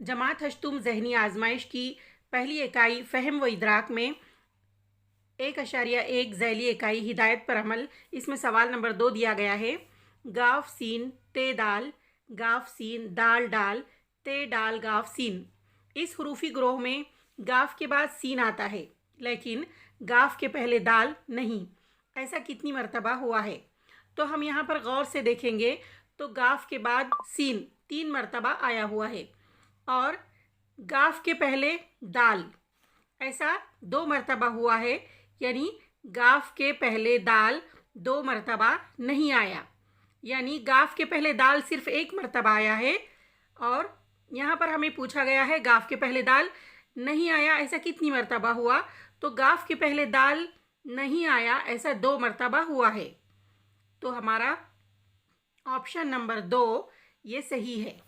जमात हश्तुम ज़हनी आजमाइश की पहली इकाई फ़हम व इदराक में 1.1 ज़ैली इकाई हिदायत पर अमल। इसमें सवाल नंबर 2 दिया गया है। गाफ सीन ते दाल, गाफ सीन दाल डाल, ते डाल गाफ सीन। इस हुरूफी ग्रोह में गाफ के बाद सीन आता है, लेकिन गाफ के पहले दाल नहीं। ऐसा कितनी मरतबा हुआ है? तो हम यहाँ पर गौर से देखेंगे तो गाफ के बाद सीन 3 मरतबा आया हुआ है और गाफ के पहले दाल ऐसा 2 मरतबा हुआ है, यानी गाफ के पहले दाल 2 मरतबा नहीं आया, यानी गाफ के पहले दाल सिर्फ 1 मरतबा आया है। और यहाँ पर हमें पूछा गया है गाफ के पहले दाल नहीं आया, ऐसा कितनी मरतबा हुआ? तो गाफ के पहले दाल नहीं आया ऐसा 2 मरतबा हुआ है। तो हमारा ऑप्शन नंबर 2 ये सही है।